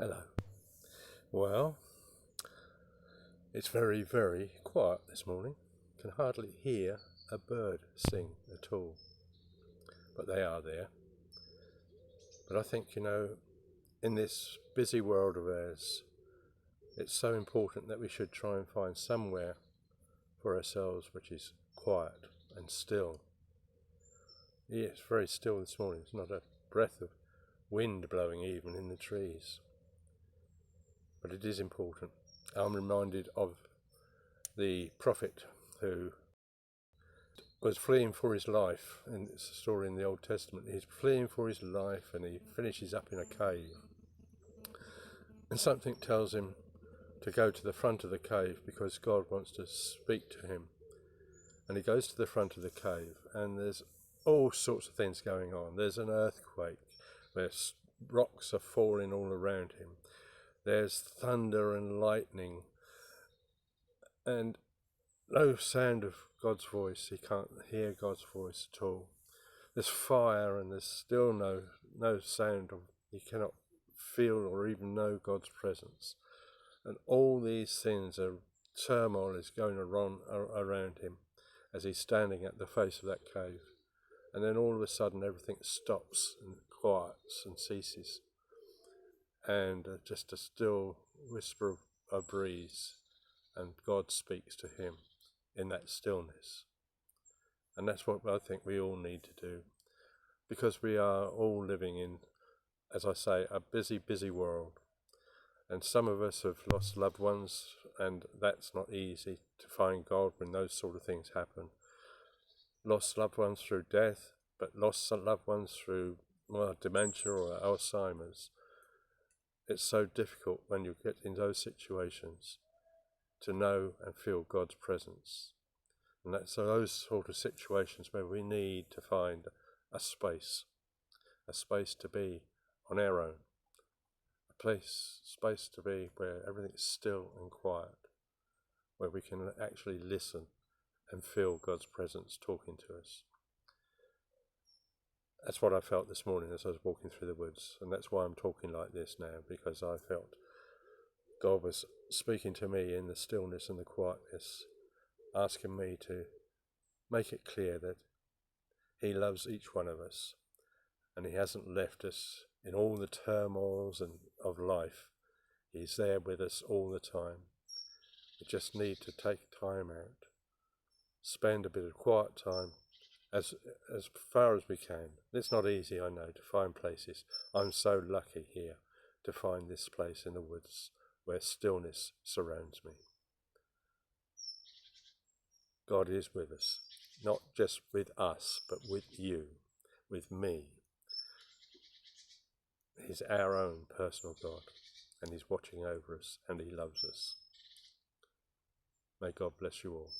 Hello. Well, it's very, very quiet this morning. Can hardly hear a bird sing at all. But they are there. But I think, in this busy world of ours, it's so important that we should try and find somewhere for ourselves which is quiet and still. Yeah, it's very still this morning. There's not a breath of wind blowing even in the trees. But it is important. I'm reminded of the prophet who was fleeing for his life, and it's a story in the Old Testament. He's fleeing for his life and he finishes up in a cave. And something tells him to go to the front of the cave because God wants to speak to him. And he goes to the front of the cave and there's all sorts of things going on. There's an earthquake where rocks are falling all around him. There's thunder and lightning and no sound of God's voice. He can't hear God's voice at all. There's fire and there's still no sound of, he cannot feel or even know God's presence. And all these things, turmoil is going around him as he's standing at the face of that cave. And then all of a sudden everything stops and quiets and ceases. And just a still whisper of a breeze, and God speaks to him in that stillness. And that's what I think we all need to do, because we are all living in, as I say, a busy, busy world. And some of us have lost loved ones, and that's not easy to find God when those sort of things happen. Lost loved ones through death, but lost some loved ones through dementia or Alzheimer's. It's so difficult when you get in those situations to know and feel God's presence. And that's those sort of situations where we need to find a space to be on our own, space to be where everything's still and quiet, where we can actually listen and feel God's presence talking to us. That's what I felt this morning as I was walking through the woods, and that's why I'm talking like this now, because I felt God was speaking to me in the stillness and the quietness, asking me to make it clear that He loves each one of us, and He hasn't left us in all the turmoils of life. He's there with us all the time. We just need to take time out, spend a bit of quiet time, as far as we can. It's not easy, I know, to find places. I'm so lucky here to find this place in the woods where stillness surrounds me. God is with us, not just with us, but with you, with me. He's our own personal God, and He's watching over us, and He loves us. May God bless you all.